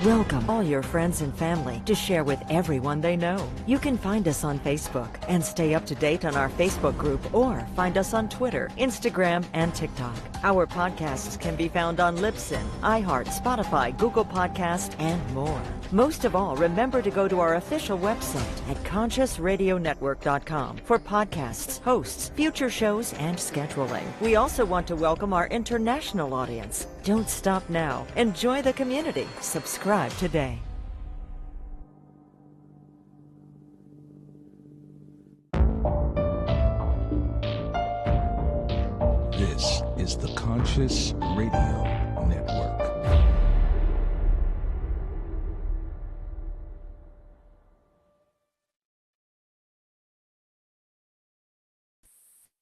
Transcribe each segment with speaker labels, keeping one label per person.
Speaker 1: Welcome all your friends and family to share with everyone they know. You can find us on Facebook and stay up to date on our Facebook group, or find us on Twitter, Instagram, and TikTok. Our podcasts can be found on Libsyn, iHeart, Spotify, Google Podcast, and more. Most of all, remember to go to our official website at consciousradionetwork.com for podcasts, hosts, future shows, and scheduling. We also want to welcome our international audience. Don't stop now. Enjoy the community. Subscribe today.
Speaker 2: This is the Conscious Radio Network.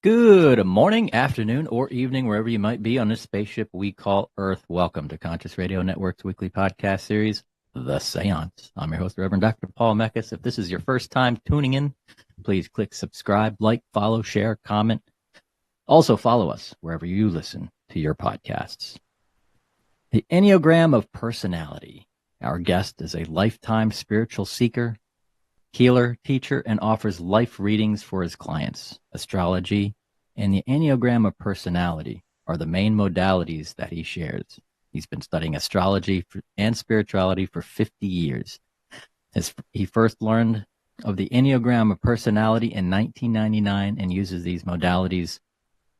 Speaker 3: Good morning, afternoon, or evening, wherever you might be on this spaceship we call Earth. Welcome to Conscious Radio Network's weekly podcast series, The Seance. I'm your host, Reverend Dr. Paul Mekas. If this is your first time tuning in, please click subscribe, like, follow, share, comment. Also follow us wherever you listen to your podcasts. The Enneagram of Personality. Our guest is a lifetime spiritual seeker, healer, teacher, and offers life readings for his clients. Astrology and the Enneagram of Personality are the main modalities that he shares. He's been studying astrology and spirituality for 50 years. He first learned of the Enneagram of Personality in 1999 and uses these modalities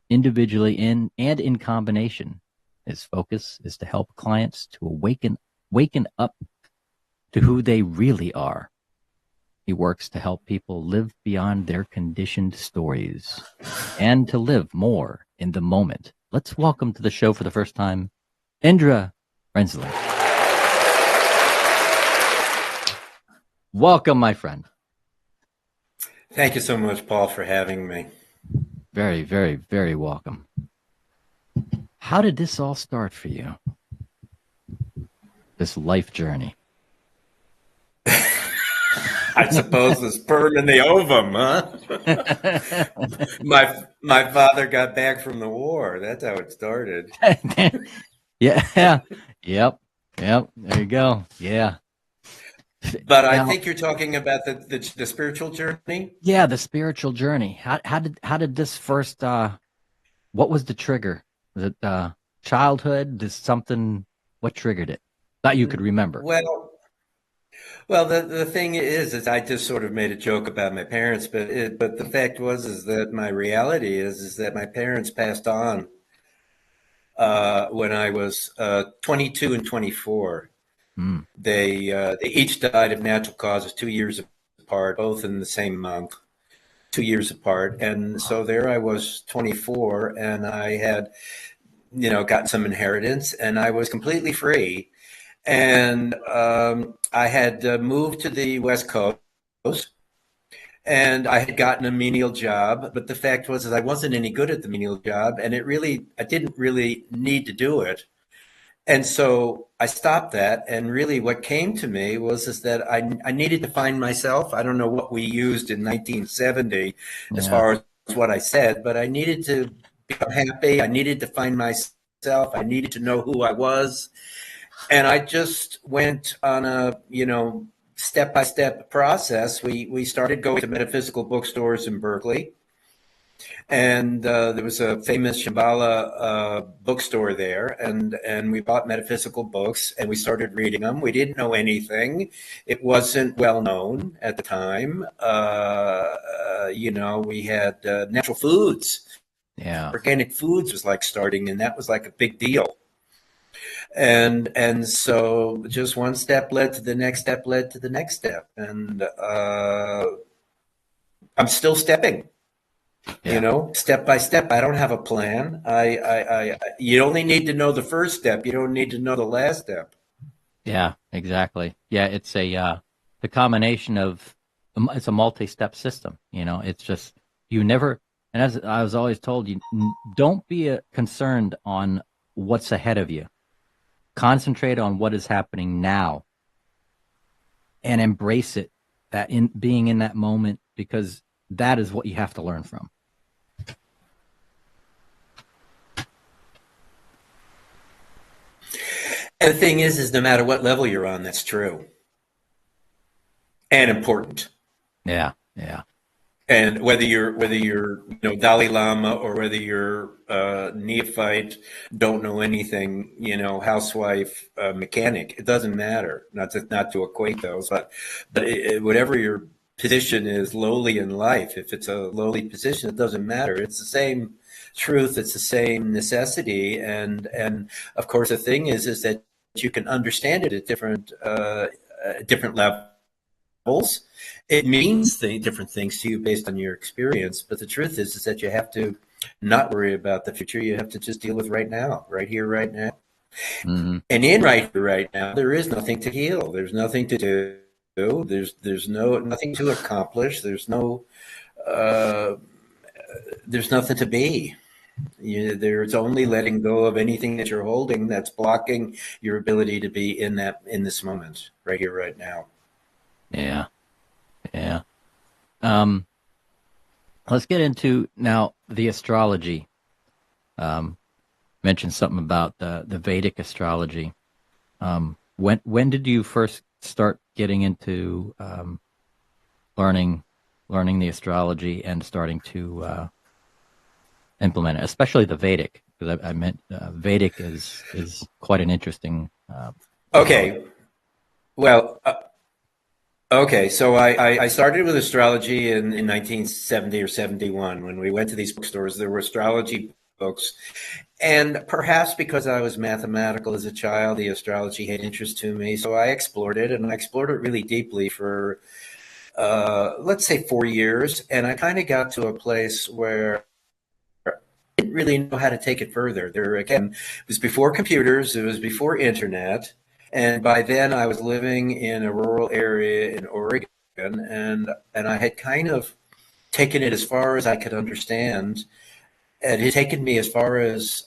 Speaker 3: individually and in combination. His focus is to help clients to waken up to who they really are. He works to help people live beyond their conditioned stories and to live more in the moment. Let's welcome to the show for the first time, Indra Rensley. Welcome, my friend.
Speaker 4: Thank you so much, Paul, for having me.
Speaker 3: Very, very, very welcome. How did this all start for you? This life journey?
Speaker 4: I suppose the sperm and the ovum, huh? My father got back from the war. That's how it started.
Speaker 3: Yeah. Yep. There you go. Yeah.
Speaker 4: But I think you're talking about the spiritual journey.
Speaker 3: Yeah, the spiritual journey. How did this first? What was the trigger? Was it childhood? What triggered it? That you could remember.
Speaker 4: Well, the thing is I just sort of made a joke about my parents, but the fact is that my reality is that my parents passed on when I was 22 and 24. They each died of natural causes 2 years apart, both in the same month, 2 years apart. And so there I was, 24, and I had, gotten some inheritance, and I was completely free. And I had moved to the West Coast, and I had gotten a menial job. But the fact was that I wasn't any good at the menial job, and I didn't really need to do it. And so I stopped that. And really what came to me was that I needed to find myself. I don't know what we used in 1970 as far as what I said, but I needed to become happy. I needed to find myself. I needed to know who I was. And I just went on a, step-by-step process. We started going to metaphysical bookstores in Berkeley. And there was a famous Shambhala bookstore there. And we bought metaphysical books and we started reading them. We didn't know anything. It wasn't well known at the time. We had natural foods.
Speaker 3: Yeah.
Speaker 4: Organic foods was like starting, and that was like a big deal. And so just one step led to the next step led to the next step. And I'm still stepping, step by step. I don't have a plan. You only need to know the first step. You don't need to know the last step.
Speaker 3: Yeah, exactly. Yeah, it's the combination of, it's a multi-step system. It's just, you never, and as I was always told, you don't be concerned on what's ahead of you. Concentrate on what is happening now and embrace it, that in being in that moment, because that is what you have to learn from.
Speaker 4: And the thing is no matter what level you're on, that's true and important.
Speaker 3: Yeah. Yeah.
Speaker 4: And whether you're Dalai Lama, or whether you're neophyte, don't know anything, housewife, mechanic, it doesn't matter. Not to equate those, but whatever your position is, lowly in life, if it's a lowly position, it doesn't matter. It's the same truth. It's the same necessity. And of course, the thing is that you can understand it at different levels. It means different things to you based on your experience. But the truth is that you have to not worry about the future. You have to just deal with right now, right here, right now.
Speaker 3: Mm-hmm.
Speaker 4: And in right here, right now, there is nothing to heal. There's nothing to do. There's nothing to accomplish. There's nothing to be. There's only letting go of anything that you're holding that's blocking your ability to be in this moment, right here, right now.
Speaker 3: Yeah. Yeah. Let's get into now the astrology. Mentioned something about the Vedic astrology. When did you first start getting into learning the astrology and starting to implement it, especially the Vedic? Because I meant Vedic is quite an interesting.
Speaker 4: Okay. Well. Okay, so I started with astrology in 1970 or 71. When we went to these bookstores, there were astrology books. And perhaps because I was mathematical as a child, the astrology had interest to me. So I explored it, and I explored it really deeply for, let's say, 4 years. And I kind of got to a place where I didn't really know how to take it further. Again, it was before computers, it was before internet. And by then I was living in a rural area in Oregon, and I had kind of taken it as far as I could understand. It had taken me as far as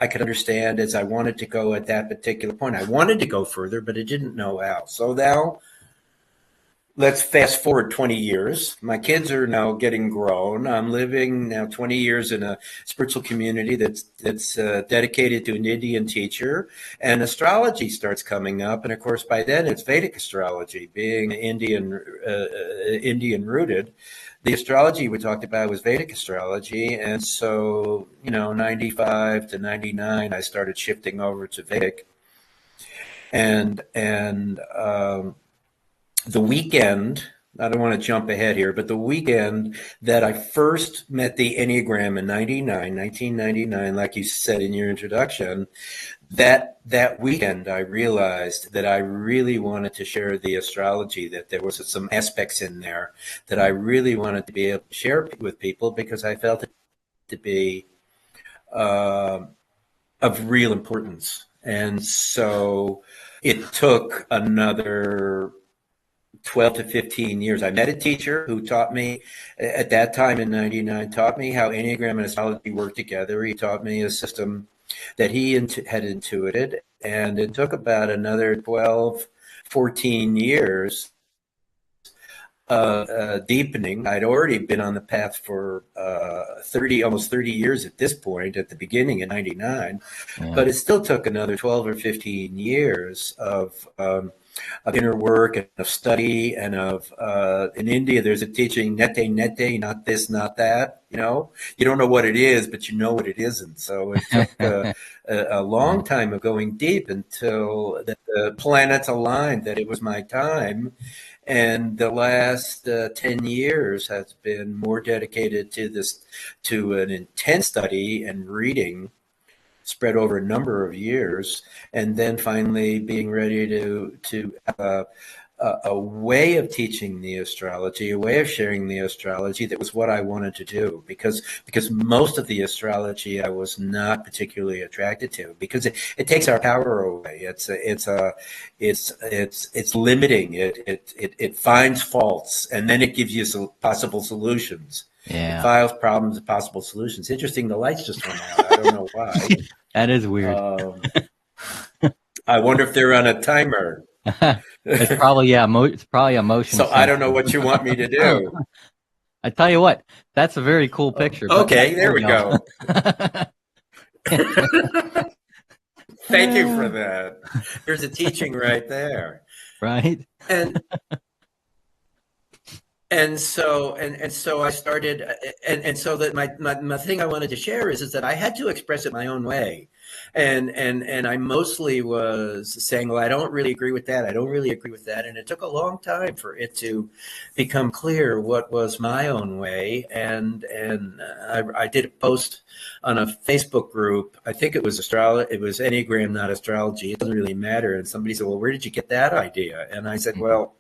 Speaker 4: I could understand as I wanted to go at that particular point. I wanted to go further, but I didn't know how. So now let's fast forward 20 years. My kids are now getting grown. I'm living now 20 years in a spiritual community that's dedicated to an Indian teacher, and astrology starts coming up. And of course, by then it's Vedic astrology, being Indian rooted. The astrology we talked about was Vedic astrology. And so, 95 to 99, I started shifting over to Vedic. And the weekend, I don't want to jump ahead here, but the weekend that I first met the Enneagram in 1999, like you said in your introduction, that weekend I realized that I really wanted to share the astrology, that there was some aspects in there that I really wanted to be able to share with people, because I felt it to be of real importance. And so it took another 12 to 15 years. I met a teacher who taught me at that time in 99, taught me how Enneagram and astrology work together. He taught me a system that he had intuited, and it took about another 12, 14 years deepening. I'd already been on the path for almost 30 years at this point, at the beginning in 99, but it still took another 12 or 15 years of inner work and of study, and in India there's a teaching, nete, not this, not that. You don't know what it is, but you know what it isn't. So it took a long time of going deep until the planets aligned that it was my time. And the last 10 years has been more dedicated to an intense study and reading spread over a number of years, and then finally being ready to have a way of teaching the astrology, a way of sharing the astrology that was what I wanted to do, because most of the astrology I was not particularly attracted to, because it takes our power away. It's limiting. It finds faults, and then it gives you some possible solutions.
Speaker 3: Yeah.
Speaker 4: It files problems and possible solutions. Interesting, the lights just went out. I don't know why.
Speaker 3: That is weird.
Speaker 4: I wonder if they're on a timer.
Speaker 3: It's probably it's probably a motion.
Speaker 4: So I don't know what you want me to do.
Speaker 3: I tell you what, that's a very cool picture.
Speaker 4: Okay, there we go. Thank you for that. There's a teaching right there.
Speaker 3: Right?
Speaker 4: And and so I started, and so that my thing I wanted to share is that I had to express it my own way, and I mostly was saying, well, I don't really agree with that, I don't really agree with that, and it took a long time for it to become clear what was my own way, and I did a post on a Facebook group. I think it was it was Enneagram, not astrology. It doesn't really matter. And somebody said, well, where did you get that idea? And I said, well,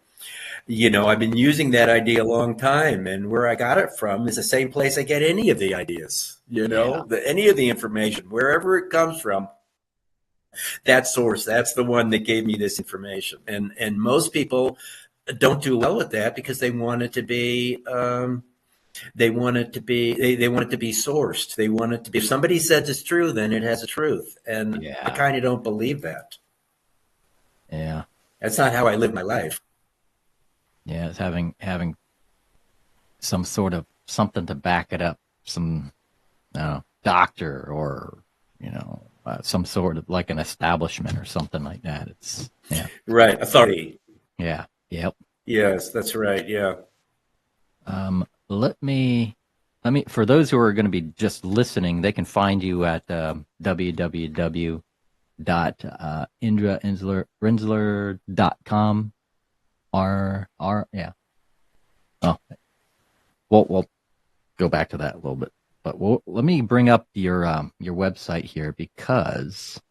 Speaker 4: I've been using that idea a long time, and where I got it from is the same place I get any of the ideas,
Speaker 3: Yeah.
Speaker 4: any of the information, wherever it comes from, that source, that's the one that gave me this information. And most people don't do well with that because they want it to be, they want it to be, they want it to be sourced. They want it to be, if somebody says it's true, then it has a truth. And I
Speaker 3: Yeah.
Speaker 4: kind of don't believe that.
Speaker 3: Yeah.
Speaker 4: That's not how I live my life.
Speaker 3: Yeah. It's having some sort of something to back it up, some doctor or, some sort of like an establishment or something like that. It's, yeah.
Speaker 4: Right. Authority.
Speaker 3: Yeah. Yep.
Speaker 4: Yes, that's right. Yeah.
Speaker 3: Let me, for those who are going to be just listening, they can find you at www.indrarinsler.com. Yeah. Oh, we'll go back to that a little bit, but let me bring up your website here because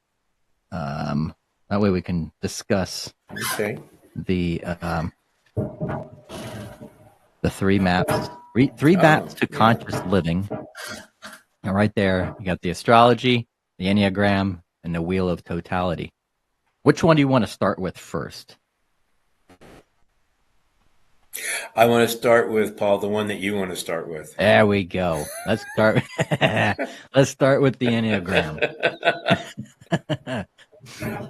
Speaker 3: that way we can discuss
Speaker 4: Okay.
Speaker 3: the three maps, three maps to conscious living. And right there, you got the astrology, the Enneagram, and the Wheel of Totality. Which one do you want to start with first?
Speaker 4: I want to start with, Paul, the one that you want to start with.
Speaker 3: There we go. Let's start. Let's start with the Enneagram.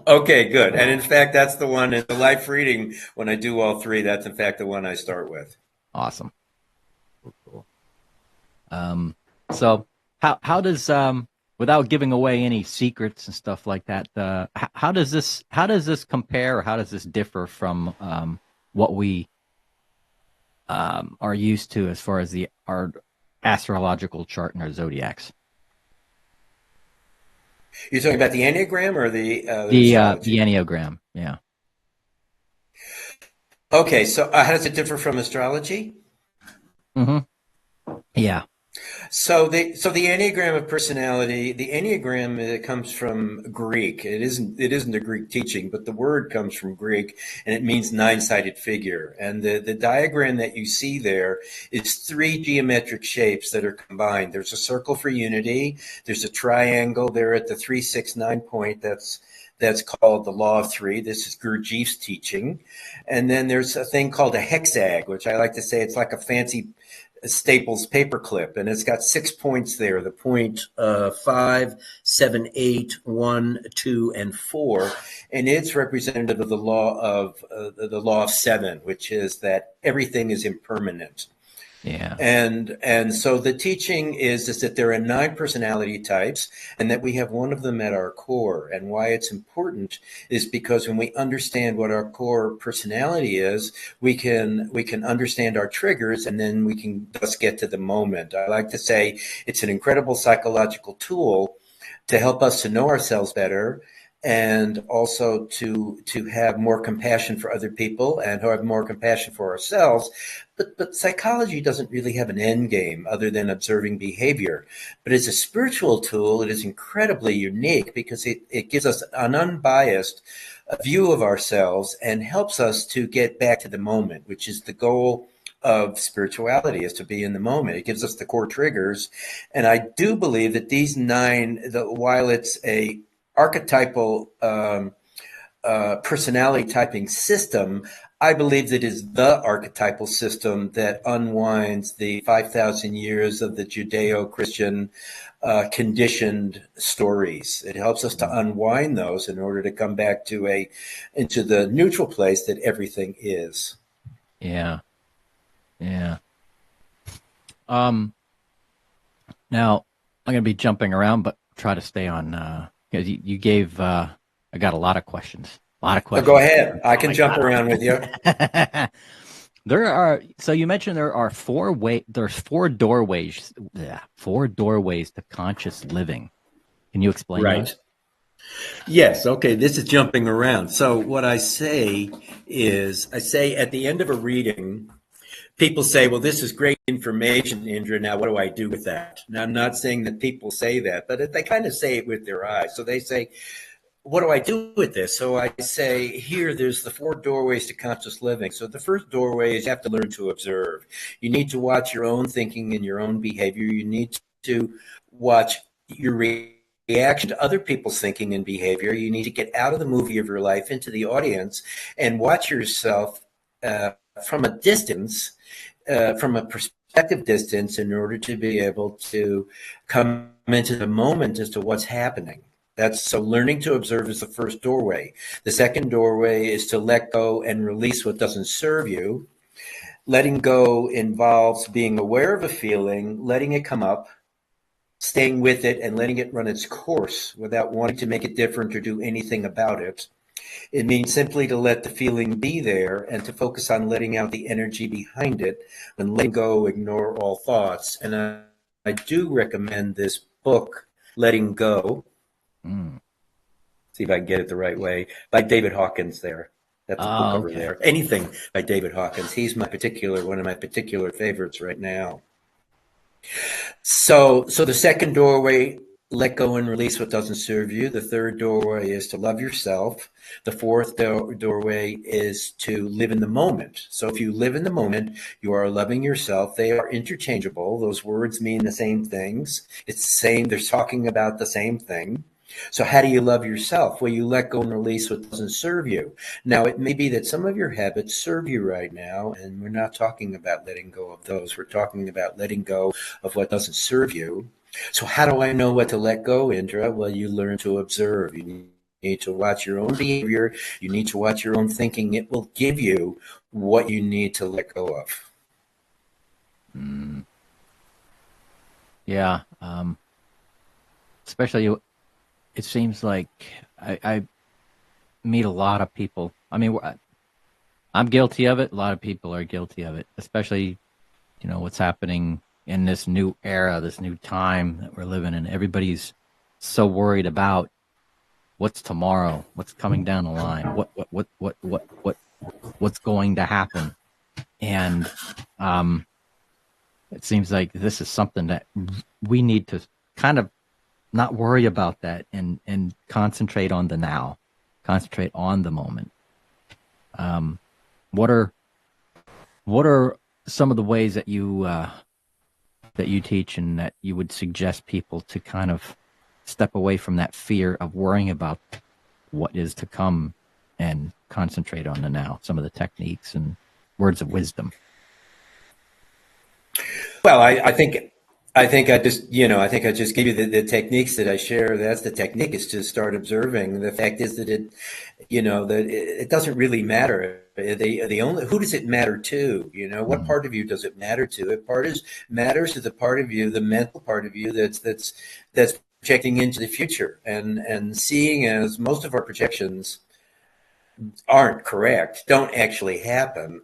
Speaker 4: Okay, good. And in fact, that's the one in the life reading, when I do all three, that's in fact the one I start with.
Speaker 3: Awesome. Cool. So how does without giving away any secrets and stuff like that, how does this compare, or how does this differ from what we are used to as far as our astrological chart and our zodiacs?
Speaker 4: You're talking about the Enneagram or the
Speaker 3: The Enneagram, yeah.
Speaker 4: Okay, so how does it differ from astrology?
Speaker 3: Mm-hmm. Yeah.
Speaker 4: So the Enneagram of personality, the Enneagram comes from Greek. It isn't a Greek teaching, but the word comes from Greek, and it means nine-sided figure. And the diagram that you see there is three geometric shapes that are combined. There's a circle for unity. There's a triangle there at the 3-6-9 point. That's called the Law of Three. This is Gurdjieff's teaching. And then there's a thing called a hexag, which I like to say it's like a fancy Staples paperclip, and it's got 6 points there. The point 5, 7, 8, 1, 2, and 4, and it's representative of the law of seven, which is that everything is impermanent.
Speaker 3: Yeah.
Speaker 4: And so the teaching is that there are 9 personality types, and that we have one of them at our core. And why it's important is because when we understand what our core personality is, we can understand our triggers, and then we can just get to the moment. I like to say it's an incredible psychological tool to help us to know ourselves better, and also to have more compassion for other people and have more compassion for ourselves. But psychology doesn't really have an end game other than observing behavior. But as a spiritual tool, it is incredibly unique because it gives us an unbiased view of ourselves and helps us to get back to the moment, which is the goal of spirituality, is to be in the moment. It gives us the core triggers. And I do believe that these 9, while it's a archetypal personality typing system, I believe that is the archetypal system that unwinds the 5,000 years of the Judeo-Christian conditioned stories. It helps us to unwind those in order to come back into the neutral place that everything is.
Speaker 3: Yeah. Yeah. Now I'm going to be jumping around, but try to stay on because you gave, I got a lot of questions. A lot of
Speaker 4: So
Speaker 3: questions.
Speaker 4: go ahead. I can jump around with you.
Speaker 3: So you mentioned there's four doorways, yeah, four doorways to conscious living. Can you explain
Speaker 4: Right.
Speaker 3: that?
Speaker 4: Yes. Okay. This is jumping around. So what I say is, I say at the end of a reading, people say, well, this is great information, Indra. Now, what do I do with that? Now, I'm not saying that people say that, but they kind of say it with their eyes. So they say, what do I do with this? So I say, here, there's the four doorways to conscious living. So the first doorway is you have to learn to observe. You need to watch your own thinking and your own behavior. You need to watch your reaction to other people's thinking and behavior. You need to get out of the movie of your life into the audience and watch yourself from a distance, from a perspective distance, in order to be able to come into the moment as to what's happening. So learning to observe is the first doorway. The second doorway is to let go and release what doesn't serve you. Letting go involves being aware of a feeling, letting it come up, staying with it, and letting it run its course without wanting to make it different or do anything about it. It means simply to let the feeling be there and to focus on letting out the energy behind it. When letting go, ignore all thoughts. And I do recommend this book, Letting Go.
Speaker 3: Mm.
Speaker 4: See if I can get it the right way, by David Hawkins there. That's a book over
Speaker 3: Okay.
Speaker 4: there. Anything by David Hawkins. He's one of my particular favorites right now. So the second doorway, let go and release what doesn't serve you. The third doorway is to love yourself. The fourth doorway is to live in the moment. So if you live in the moment, you are loving yourself. They are interchangeable. Those words mean the same things. It's the same. They're talking about the same thing. So how do you love yourself? Well, you let go and release what doesn't serve you. Now, it may be that some of your habits serve you right now, and we're not talking about letting go of those. We're talking about letting go of what doesn't serve you. So how do I know what to let go, Indra? Well, you learn to observe. You need to watch your own behavior. You need to watch your own thinking. It will give you what you need to let go of.
Speaker 3: Mm. Yeah. Especially, it seems like I meet a lot of people. I mean, I'm guilty of it. A lot of people are guilty of it, especially, what's happening in this new era, this new time that we're living in. Everybody's so worried about what's tomorrow, what's coming down the line, what's going to happen. And it seems like this is something that we need to kind of not worry about that and concentrate on the now, concentrate on the moment. What are some of the ways that you teach and that you would suggest people to kind of step away from that fear of worrying about what is to come and concentrate on the now? Some of the techniques and words of wisdom.
Speaker 4: Well, I think I just gave you the techniques that I share. That's the technique, is to start observing. The fact is that it doesn't really matter. The only, who does it matter to? What part of you does it matter to? Matters to the part of you, the mental part of you that's projecting into the future and seeing, as most of our projections aren't correct, don't actually happen.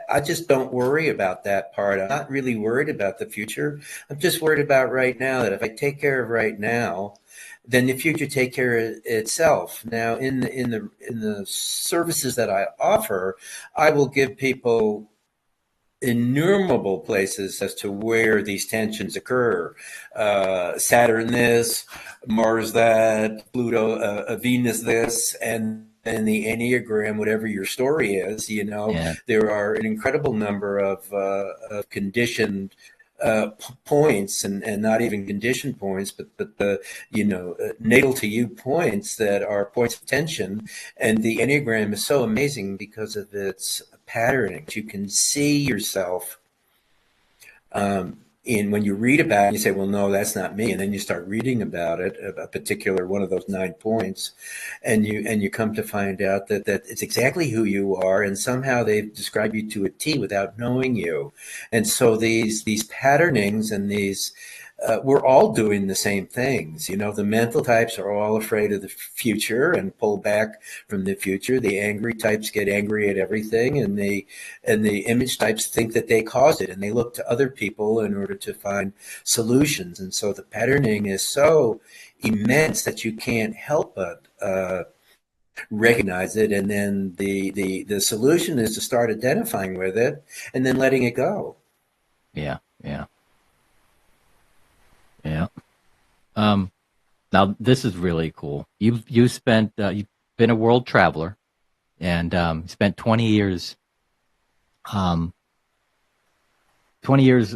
Speaker 4: I just don't worry about that part. I'm not really worried about the future. I'm just worried about right now, that if I take care of right now, then the future take care of itself. Now, in the services that I offer, I will give people innumerable places as to where these tensions occur. Saturn this, Mars that, Pluto, Venus this, and the Enneagram, whatever your story is,
Speaker 3: Yeah.
Speaker 4: there are an incredible number of conditioned points, and not even condition points, but the natal to you points that are points of tension. And the Enneagram is so amazing because of its patterning. You can see yourself in, when you read about it, you say, well, no, that's not me. And then you start reading about it, a particular one of those 9 points, and you come to find out that it's exactly who you are, and somehow they've described you to a T without knowing you. And so these patternings and these we're all doing the same things. The mental types are all afraid of the future and pull back from the future. The angry types get angry at everything, and the image types think that they caused it, and they look to other people in order to find solutions. And so the patterning is so immense that you can't help but recognize it. And then the solution is to start identifying with it and then letting it go.
Speaker 3: Yeah, yeah, yeah. Now this is really cool. You've been a world traveler, and spent 20 years, 20 years,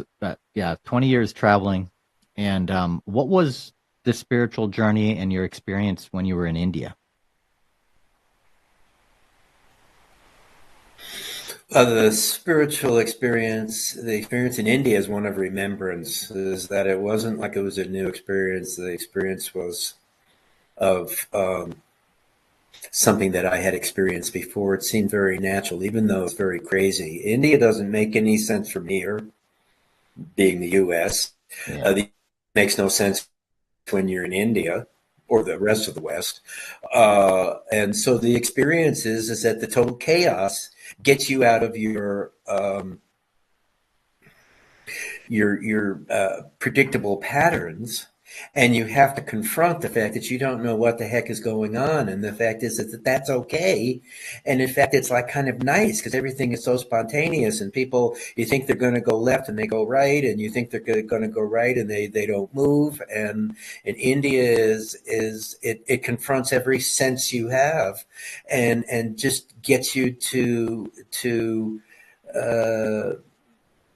Speaker 3: 20 years traveling. And what was the spiritual journey and your experience when you were in India?
Speaker 4: The spiritual experience, the experience in India is one of remembrance, is that it wasn't like it was a new experience. The experience was of something that I had experienced before. It seemed very natural, even though it's very crazy. India doesn't make any sense from here, being the U.S.
Speaker 3: Yeah.
Speaker 4: It makes no sense when you're in India or the rest of the West. And so the experience is that the total chaos gets you out of your predictable patterns, and you have to confront the fact that you don't know what the heck is going on. And the fact is that that's okay. And in fact, it's like kind of nice because everything is so spontaneous, and people, you think they're going to go left and they go right, and you think they're going to go right and they don't move. And in India it confronts every sense you have, and just gets you to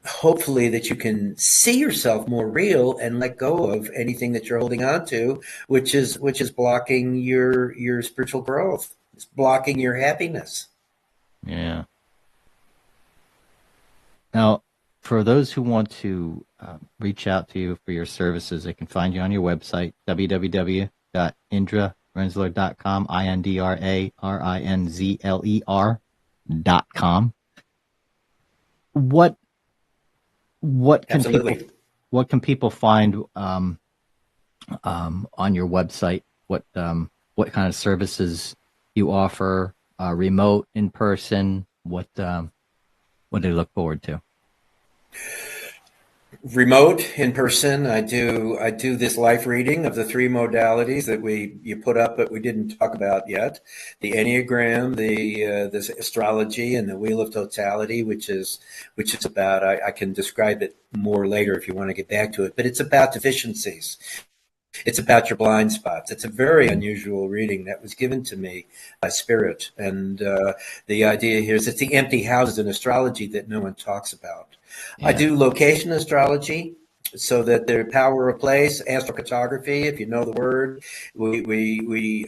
Speaker 4: hopefully that you can see yourself more real and let go of anything that you're holding on to, which is blocking your spiritual growth. It's blocking your happiness.
Speaker 3: Yeah. Now, for those who want to reach out to you for your services, they can find you on your website, www.indrarinzler.com, INDRARINZLER.com. What can
Speaker 4: Absolutely.
Speaker 3: what can people find on your website? What kind of services you offer? Remote, in person? What do they look forward to?
Speaker 4: Remote, in person. I do this life reading of the three modalities that you put up, but we didn't talk about yet: the Enneagram, this astrology, and the Wheel of Totality, which is about. I can describe it more later if you want to get back to it, but it's about deficiencies. It's about your blind spots. It's a very unusual reading that was given to me by Spirit. And the idea here is it's the empty houses in astrology that no one talks about.
Speaker 3: Yeah.
Speaker 4: I do location astrology, so that the power of place, astrocartography, if you know the word.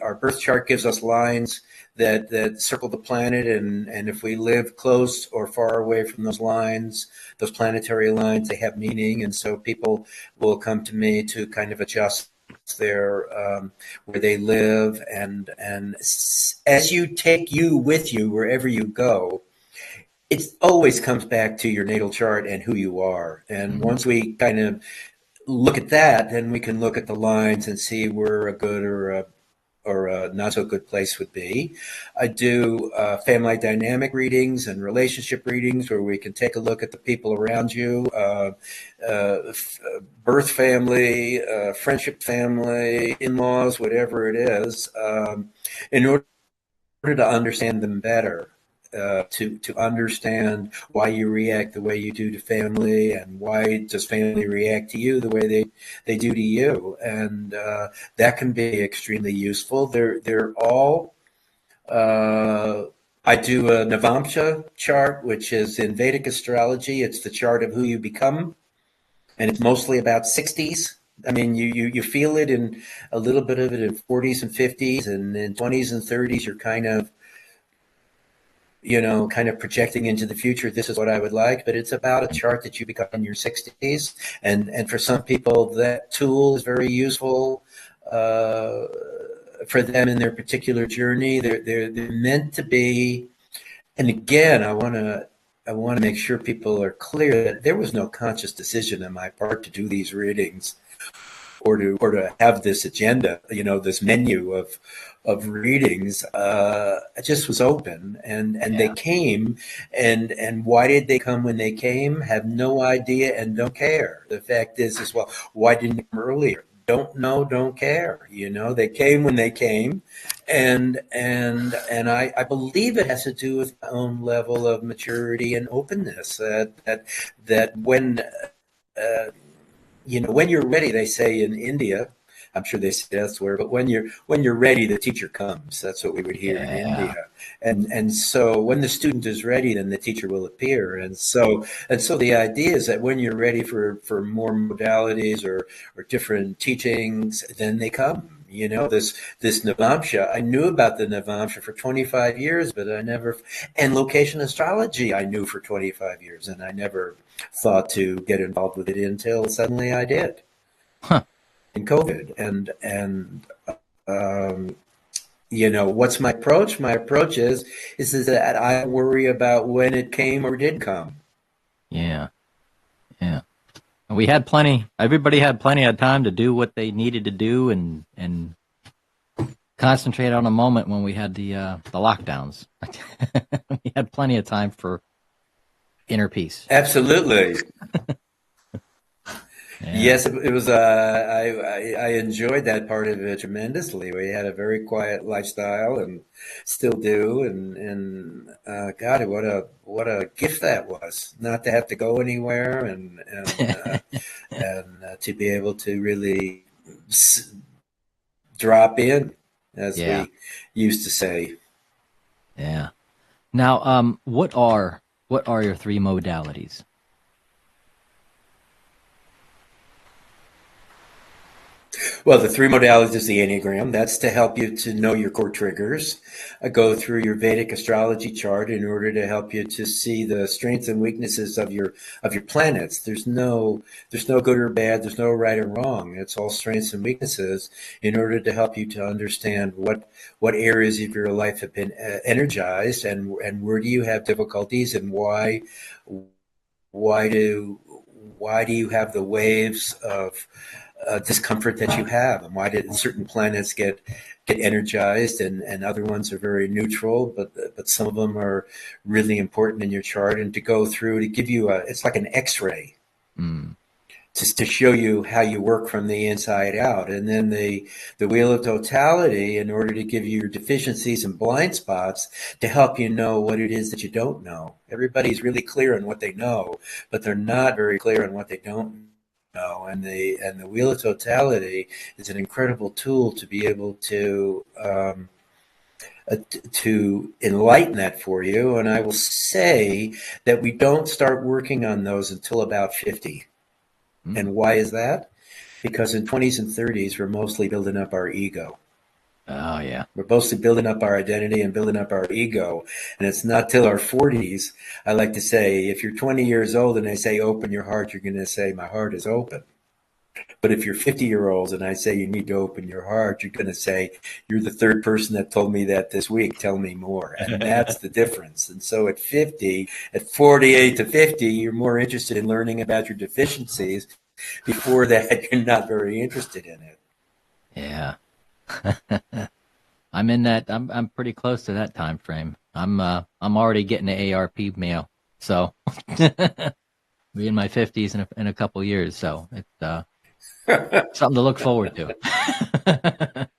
Speaker 4: Our birth chart gives us lines that circle the planet, and if we live close or far away from those lines, those planetary lines, they have meaning. And so people will come to me to kind of adjust their where they live, and as you take you with you wherever you go, it always comes back to your natal chart and who you are. And once we kind of look at that, then we can look at the lines and see where a good or a not so good place would be. I do family dynamic readings and relationship readings where we can take a look at the people around you, birth family, friendship family, in-laws, whatever it is, in order to understand them better. To understand why you react the way you do to family, and why does family react to you the way they do to you, and that can be extremely useful. They're all. I do a Navamsha chart, which is in Vedic astrology. It's the chart of who you become, and it's mostly about 60s. I mean, you feel it in a little bit of it in 40s and 50s, and in 20s and 30s, you're kind of projecting into the future. This is what I would like, but it's about a chart that you become in your 60s. And for some people, that tool is very useful for them in their particular journey. They're meant to be. And again, I want to make sure people are clear that there was no conscious decision on my part to do these readings. to have this agenda, this menu of readings. I just was open, and they came, and why did they come when they came? Have no idea and don't care. The fact is, as well, why didn't they come earlier? Don't know, don't care. They came when they came, and I believe it has to do with my own level of maturity and openness. That when when you're ready, they say in India. I'm sure they say elsewhere, but when you're ready, the teacher comes. That's what we would hear in India. And so when the student is ready, then the teacher will appear. And so the idea is that when you're ready for more modalities or different teachings, then they come. This Navamsha, I knew about the Navamsha for 25 years, but and location astrology I knew for 25 years, and I never thought to get involved with it until suddenly I did.
Speaker 3: Huh.
Speaker 4: In COVID, and what's my approach? My approach is that I worry about when it came or did come.
Speaker 3: Yeah. We had plenty. Everybody had plenty of time to do what they needed to do, and concentrate on a moment when we had the lockdowns. We had plenty of time for inner peace.
Speaker 4: Absolutely.
Speaker 3: Yeah.
Speaker 4: Yes, it was. I enjoyed that part of it tremendously. We had a very quiet lifestyle, and still do. And God, what a gift that was! Not to have to go anywhere, and to be able to really drop in, as we used to say.
Speaker 3: Yeah. Now, what are your three modalities?
Speaker 4: Well, the three modalities is the Enneagram. That's to help you to know your core triggers. I go through your Vedic astrology chart in order to help you to see the strengths and weaknesses of your planets. There's no good or bad. There's no right or wrong. It's all strengths and weaknesses in order to help you to understand what areas of your life have been energized, and where do you have difficulties, and why do you have the waves of discomfort that you have, and why did certain planets get energized and other ones are very neutral, but some of them are really important in your chart, and to go through to give you it's like an X-ray to show you how you work from the inside out, and then the wheel of totality in order to give you your deficiencies and blind spots to help you know what it is that you don't know. Everybody's really clear on what they know, but they're not very clear on what they don't know. And the wheel of totality is an incredible tool to be able to enlighten that for you. And I will say that we don't start working on those until about 50. And why is that? Because in 20s and 30s, we're mostly building up our ego.
Speaker 3: Oh, yeah.
Speaker 4: We're mostly building up our identity and building up our ego. And it's not till our 40s, I like to say, if you're 20 years old and they say, open your heart, you're going to say, my heart is open. But if you're 50-year-olds and I say you need to open your heart, you're going to say, you're the third person that told me that this week. Tell me more. And that's the difference. And so at 48 to 50, you're more interested in learning about your deficiencies. Before that, you're not very interested in it.
Speaker 3: Yeah. I'm in that. I'm pretty close to that time frame. I'm already getting the ARP mail. So be in my 50s in a couple years. So it's something to look forward to.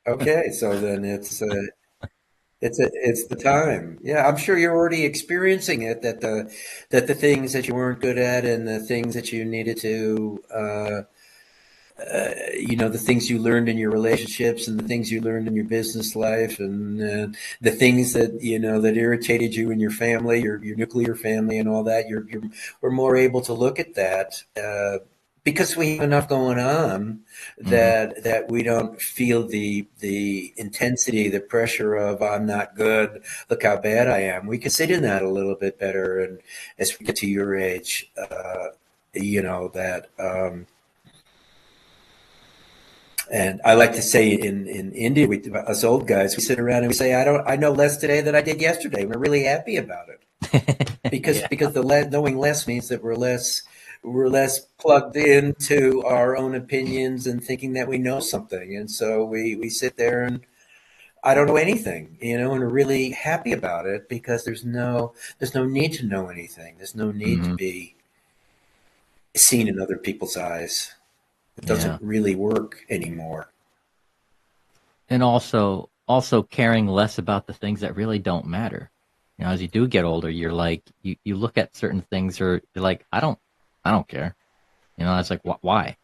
Speaker 4: Okay, so then it's the time. Yeah, I'm sure you're already experiencing it. That the things that you weren't good at and the things that you needed to. The things you learned in your relationships and the things you learned in your business life, and the things that that irritated you in your family, your nuclear family, and all that. We're more able to look at that because we have enough going on that we don't feel the intensity, the pressure of I'm not good. Look how bad I am. We can sit in that a little bit better, and as we get to your age, that. And I like to say in India, us old guys, we sit around and we say, I know less today than I did yesterday. We're really happy about it because the knowing less means that we're less we're less plugged into our own opinions and thinking that we know something. And so we sit there and I don't know anything, and are really happy about it because there's no need to know anything. There's no need to
Speaker 3: Hmm.
Speaker 4: be seen in other people's eyes. It
Speaker 3: Yeah.
Speaker 4: doesn't really work anymore.
Speaker 3: And also caring less about the things that really don't matter. As you do get older, you're like you look at certain things, or you're like, I don't care. It's like, why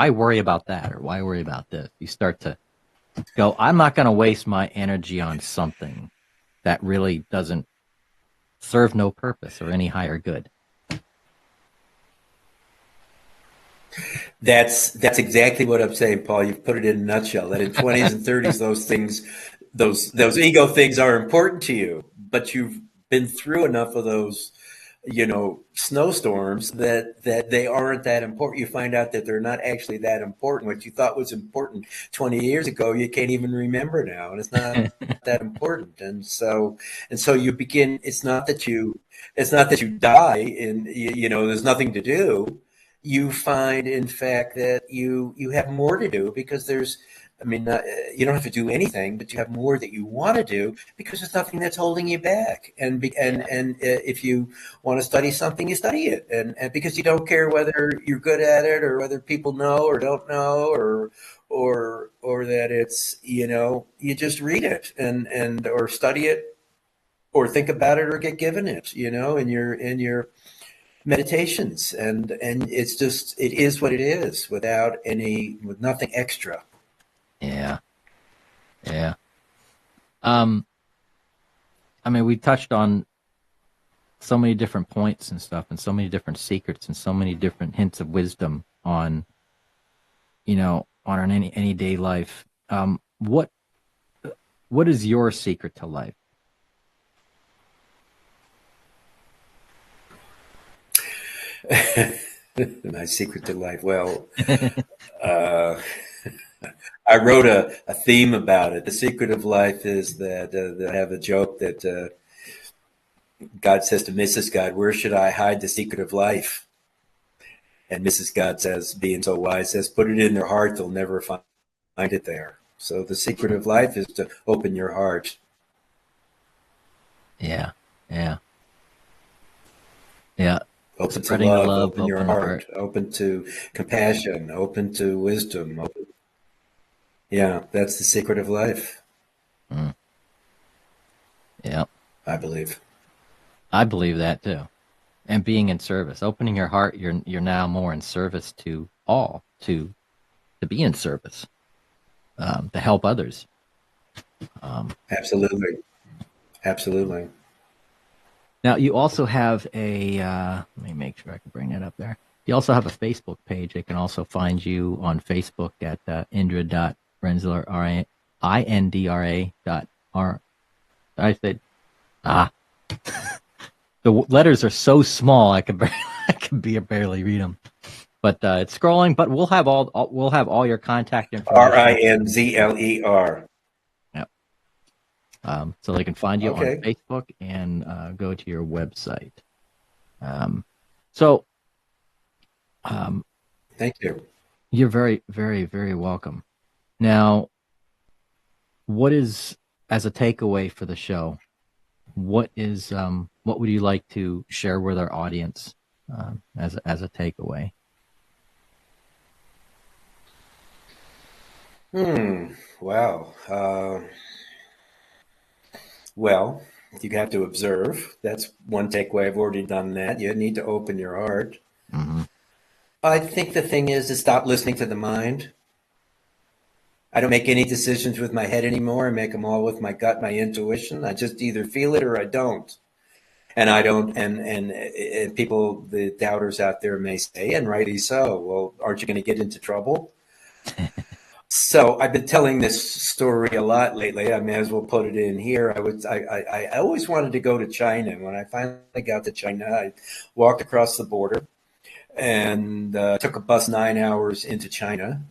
Speaker 3: worry about that, or why worry about this? You start to go, I'm not going to waste my energy on something that really doesn't serve no purpose or any higher good.
Speaker 4: That's exactly what I'm saying, Paul. You've put it in a nutshell. That in 20s and 30s, those things, those ego things are important to you, but you've been through enough of those, snowstorms that they aren't that important. You find out that they're not actually that important. What you thought was important 20 years ago, you can't even remember now, and it's not that important. And so you begin. It's not that you die and there's nothing to do. You find, in fact, that you have more to do because you don't have to do anything, but you have more that you want to do because there's nothing that's holding you back. And if you want to study something, you study it, and because you don't care whether you're good at it or whether people know or don't know or that it's you just read it and or study it or think about it or get given it in your meditations, and it is what it is with nothing extra.
Speaker 3: Yeah, yeah. Um, we touched on so many different points and stuff, and so many different secrets, and so many different hints of wisdom on, on our any day life. What is your secret to life?
Speaker 4: My secret to life. Well, uh, I wrote a theme about it. The secret of life is that I have a joke that God says to Mrs. God, "Where should I hide the secret of life?" And Mrs. God says, being so wise, says, "Put it in their heart; they'll never find it there." So the secret of life is to open your heart.
Speaker 3: Yeah, yeah, yeah.
Speaker 4: Open to
Speaker 3: Spreading the
Speaker 4: love,
Speaker 3: love,
Speaker 4: open your
Speaker 3: open the heart.
Speaker 4: heart, open to compassion, open to wisdom. Yeah, that's the secret of life,
Speaker 3: Mm. Yeah,
Speaker 4: I believe.
Speaker 3: I believe that too. And being in service, opening your heart, you're now more in service to all, to be in service, to help others.
Speaker 4: Absolutely. Absolutely.
Speaker 3: Now, you also have let me make sure I can bring that up there. You also have a Facebook page. They can also find you on Facebook at Indra.Renzler, Indra dot R. I said, the letters are so small I can barely read them. But it's scrolling. But we'll have all your contact information.
Speaker 4: Rinzler.
Speaker 3: Yep. So they can find you on
Speaker 4: Okay.
Speaker 3: Facebook and go to your website. So
Speaker 4: Thank you.
Speaker 3: you're very, very, very welcome. Now, what is, as a takeaway for the show, what would you like to share with our audience as a takeaway?
Speaker 4: Wow. Well, you have to observe. That's one takeaway. I've already done that. You need to open your heart.
Speaker 3: Mm-hmm.
Speaker 4: I think the thing is to stop listening to the mind. I don't make any decisions with my head anymore. I make them all with my gut, my intuition. I just either feel it or I don't. And I don't, and people, the doubters out there may say, and rightly so, well, aren't you going to get into trouble? So I've been telling this story a lot lately. I may as well put it in here. I always wanted to go to China. When I finally got to China, I walked across the border and took a bus 9 hours into China.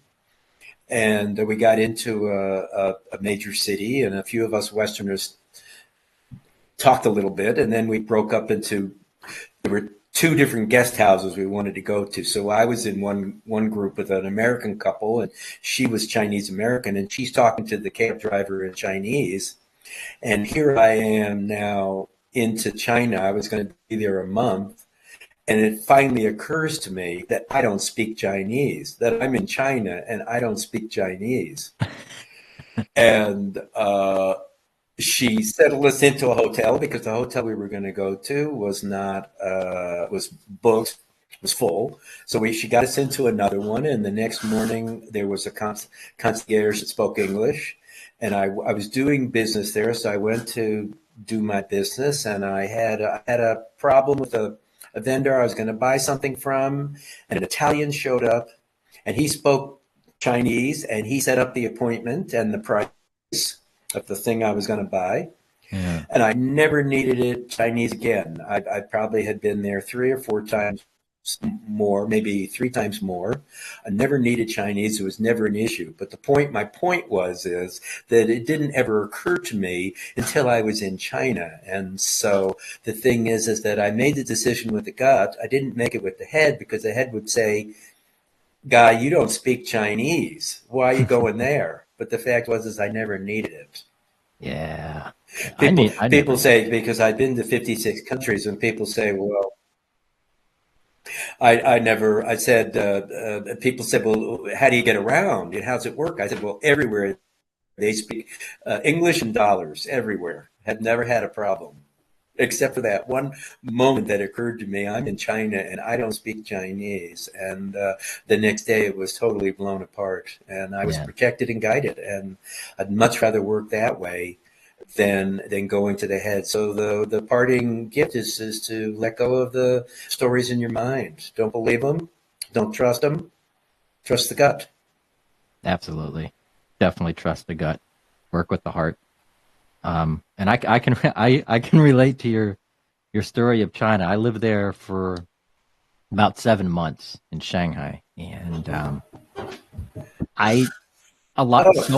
Speaker 4: And we got into a major city, and a few of us Westerners talked a little bit, and then we broke up into, there were two different guest houses we wanted to go to. So I was in one group with an American couple, and she was Chinese American, and she's talking to the cab driver in Chinese. And here I am now into China. I was going to be there a month. And it finally occurs to me that I don't speak Chinese, that I'm in China and I don't speak Chinese. And she settled us into a hotel because the hotel we were going to go to was not was booked, was full. So she got us into another one, and the next morning there was a concierge that spoke English, and I was doing business there, so I went to do my business, and I had a problem with a vendor I was going to buy something from, and an Italian showed up, and he spoke Chinese, and he set up the appointment and the price of the thing I was going to buy.
Speaker 3: Yeah.
Speaker 4: And I never needed it Chinese again. I probably had been there 3 or 4 times more, maybe 3 times more. I never needed Chinese. It was never an issue. But my point is that it didn't ever occur to me until I was in China. And so the thing is that I made the decision with the gut. I didn't make it with the head, because the head would say, "Guy, you don't speak Chinese. Why are you going there?" But the fact is I never needed it.
Speaker 3: Yeah.
Speaker 4: People say, because I've been to 56 countries, and people say, well, I said, people said, well, how do you get around? And how's it work? I said, well, everywhere they speak English and dollars, everywhere. Have never had a problem, except for that one moment that occurred to me. I'm in China and I don't speak Chinese. And the next day it was totally blown apart, and I was protected and guided. And I'd much rather work that way than going to the head. So the parting gift is to let go of the stories in your mind. Don't believe them. Don't trust them. Trust the gut.
Speaker 3: Absolutely. Definitely trust the gut. Work with the heart. And I can relate to your story of China. I lived there for about 7 months in Shanghai, and so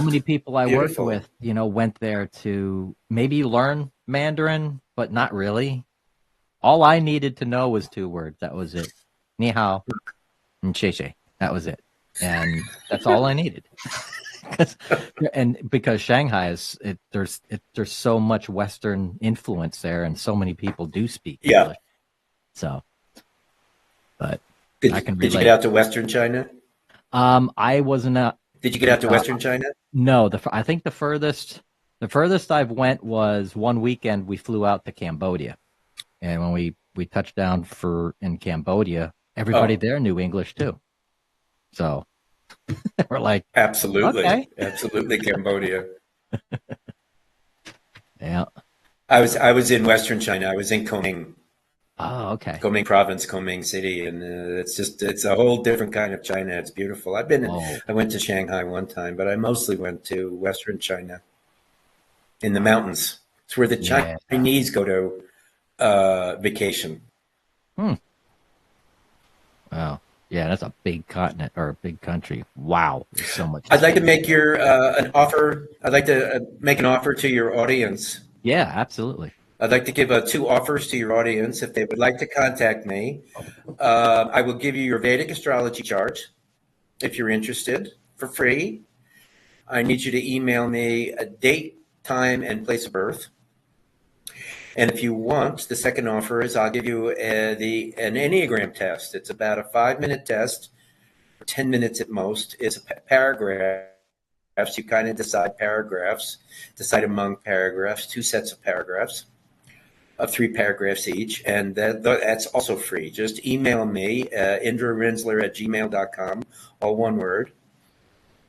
Speaker 3: many people I worked with, went there to maybe learn Mandarin, but not really. All I needed to know was 2 words. That was it. Ni hao and xie xie. That was it. And that's all I needed. Because Shanghai there's so much Western influence there, and so many people do speak English. So, but I can relate.
Speaker 4: Did you get out to Western China?
Speaker 3: I wasn't.
Speaker 4: Did you get out to Western China?
Speaker 3: No, I think the furthest I've went was one weekend. We flew out to Cambodia, and when we touched down in Cambodia, everybody there knew English too. So we're like,
Speaker 4: absolutely,
Speaker 3: okay.
Speaker 4: Absolutely, Cambodia.
Speaker 3: Yeah,
Speaker 4: I was in Western China. I was in Kunming.
Speaker 3: Oh, okay.
Speaker 4: Kunming province, Kunming city, and it's a whole different kind of China. It's beautiful. I went to Shanghai one time, but I mostly went to Western China in the mountains. It's where the Chinese go to vacation.
Speaker 3: Wow. Yeah, that's a big continent, or a big country. Wow, there's so much.
Speaker 4: I'd like to make an offer. I'd like to make an offer to your audience.
Speaker 3: Yeah, absolutely.
Speaker 4: I'd like to give 2 offers to your audience. If they would like to contact me, I will give you your Vedic astrology chart if you're interested, for free. I need you to email me a date, time, and place of birth. And if you want, the second offer is I'll give you an Enneagram test. It's about a 5-minute test, 10 minutes at most. It's paragraphs. You kind of decide among paragraphs, 2 sets of paragraphs. Of 3 paragraphs each, and that's also free. Just email me, indrarinsler@gmail.com, all one word,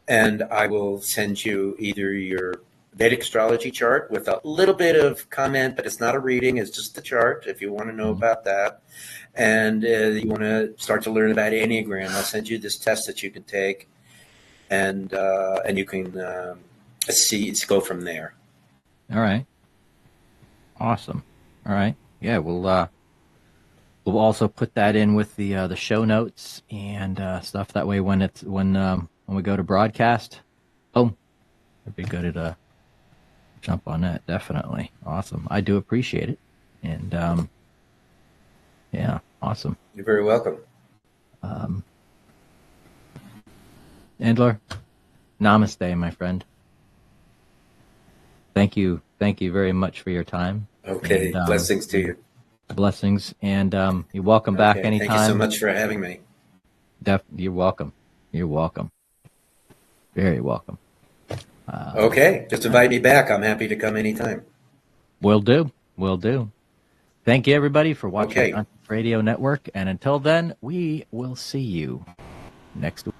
Speaker 4: and I will send you either your Vedic astrology chart with a little bit of comment, but it's not a reading, it's just the chart if you want to know about that. And you want to start to learn about Enneagram, I'll send you this test that you can take, and you can go from there.
Speaker 3: All right. Awesome. All right. Yeah, we'll also put that in with the show notes and stuff. That way, when we go to broadcast, it'd be good to jump on that. Definitely. Awesome. I do appreciate it. And yeah, Awesome.
Speaker 4: You're very welcome.
Speaker 3: Andler, namaste, my friend. Thank you very much for your time.
Speaker 4: Okay,
Speaker 3: And,
Speaker 4: blessings to you.
Speaker 3: Blessings, and you're welcome back
Speaker 4: Okay,
Speaker 3: anytime.
Speaker 4: thank you so much for having me.
Speaker 3: You're welcome. You're welcome. Very welcome.
Speaker 4: Okay, just invite me back. I'm happy to come anytime.
Speaker 3: Will do. Will do. Thank you, everybody, for watching
Speaker 4: Okay.
Speaker 3: Conscious Radio Network. And until then, we will see you next week.